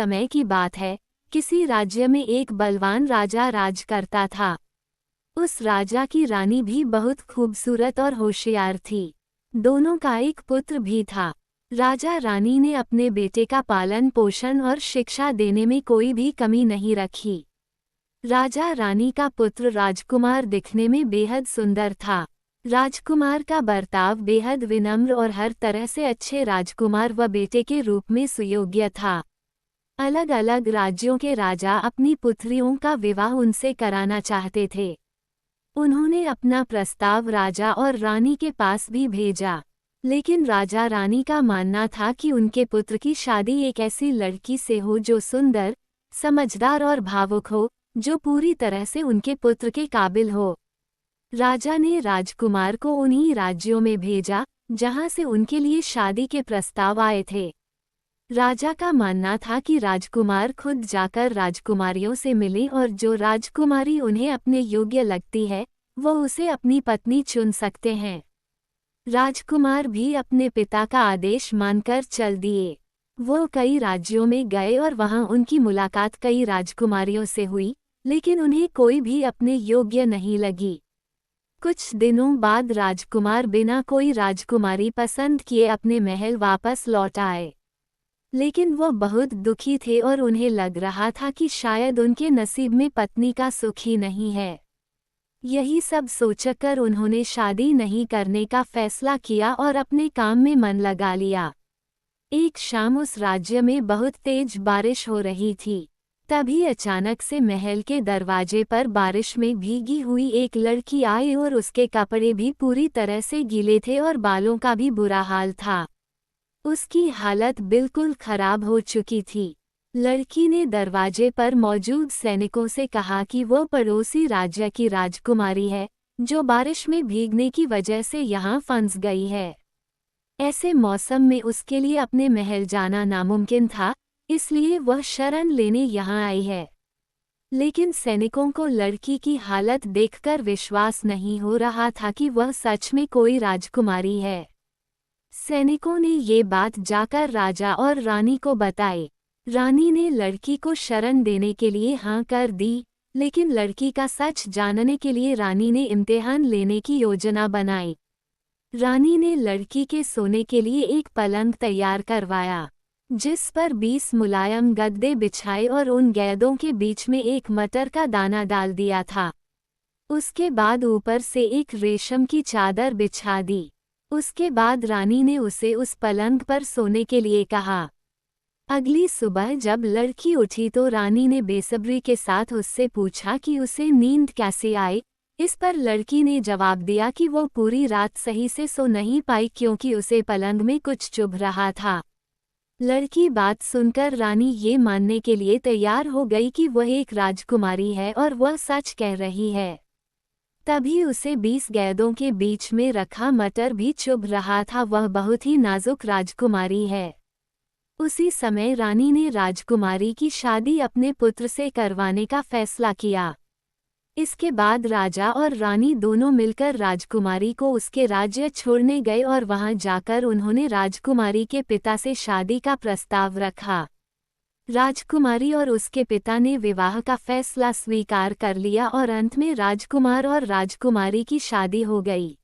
समय की बात है। किसी राज्य में एक बलवान राजा राज करता था। उस राजा की रानी भी बहुत खूबसूरत और होशियार थी। दोनों का एक पुत्र भी था। राजा रानी ने अपने बेटे का पालन पोषण और शिक्षा देने में कोई भी कमी नहीं रखी। राजा रानी का पुत्र राजकुमार दिखने में बेहद सुंदर था। राजकुमार का बर्ताव बेहद विनम्र और हर तरह से अच्छे राजकुमार व बेटे के रूप में सुयोग्य था। अलग अलग राज्यों के राजा अपनी पुत्रियों का विवाह उनसे कराना चाहते थे। उन्होंने अपना प्रस्ताव राजा और रानी के पास भी भेजा, लेकिन राजा रानी का मानना था कि उनके पुत्र की शादी एक ऐसी लड़की से हो जो सुंदर, समझदार और भावुक हो, जो पूरी तरह से उनके पुत्र के काबिल हो। राजा ने राजकुमार को उन्हीं राज्यों में भेजा जहां से उनके लिए शादी के प्रस्ताव आए थे। राजा का मानना था कि राजकुमार खुद जाकर राजकुमारियों से मिले और जो राजकुमारी उन्हें अपने योग्य लगती है वो उसे अपनी पत्नी चुन सकते हैं। राजकुमार भी अपने पिता का आदेश मानकर चल दिए। वो कई राज्यों में गए और वहां उनकी मुलाकात कई राजकुमारियों से हुई, लेकिन उन्हें कोई भी अपने योग्य नहीं लगी। कुछ दिनों बाद राजकुमार बिना कोई राजकुमारी पसंद किए अपने महल वापस लौट आए, लेकिन वो बहुत दुखी थे और उन्हें लग रहा था कि शायद उनके नसीब में पत्नी का सुख ही नहीं है। यही सब सोचकर उन्होंने शादी नहीं करने का फैसला किया और अपने काम में मन लगा लिया। एक शाम उस राज्य में बहुत तेज बारिश हो रही थी। तभी अचानक से महल के दरवाजे पर बारिश में भीगी हुई एक लड़की आई और उसके कपड़े भी पूरी तरह से गीले थे और बालों का भी बुरा हाल था। उसकी हालत बिल्कुल खराब हो चुकी थी। लड़की ने दरवाजे पर मौजूद सैनिकों से कहा कि वो पड़ोसी राज्य की राजकुमारी है, जो बारिश में भीगने की वजह से यहाँ फंस गई है। ऐसे मौसम में उसके लिए अपने महल जाना नामुमकिन था, इसलिए वह शरण लेने यहाँ आई है। लेकिन सैनिकों को लड़की की हालत देखकर विश्वास नहीं हो रहा था कि वह सच में कोई राजकुमारी है। सैनिकों ने ये बात जाकर राजा और रानी को बताई। रानी ने लड़की को शरण देने के लिए हाँ कर दी, लेकिन लड़की का सच जानने के लिए रानी ने इम्तिहान लेने की योजना बनाई। रानी ने लड़की के सोने के लिए एक पलंग तैयार करवाया, जिस पर 20 मुलायम गद्दे बिछाए और उन गेंदों के बीच में एक मटर का दाना डाल दिया था। उसके बाद ऊपर से एक रेशम की चादर बिछा दी। उसके बाद रानी ने उसे उस पलंग पर सोने के लिए कहा। अगली सुबह जब लड़की उठी तो रानी ने बेसब्री के साथ उससे पूछा कि उसे नींद कैसे आई। इस पर लड़की ने जवाब दिया कि वो पूरी रात सही से सो नहीं पाई क्योंकि उसे पलंग में कुछ चुभ रहा था। लड़की बात सुनकर रानी ये मानने के लिए तैयार हो गई कि वह एक राजकुमारी है और वह सच कह रही है। तभी उसे 20 गेंदों के बीच में रखा मटर भी चुभ रहा था। वह बहुत ही नाजुक राजकुमारी है। उसी समय रानी ने राजकुमारी की शादी अपने पुत्र से करवाने का फैसला किया। इसके बाद राजा और रानी दोनों मिलकर राजकुमारी को उसके राज्य छोड़ने गए और वहां जाकर उन्होंने राजकुमारी के पिता से शादी का प्रस्ताव रखा। राजकुमारी और उसके पिता ने विवाह का फैसला स्वीकार कर लिया और अंत में राजकुमार और राजकुमारी की शादी हो गई।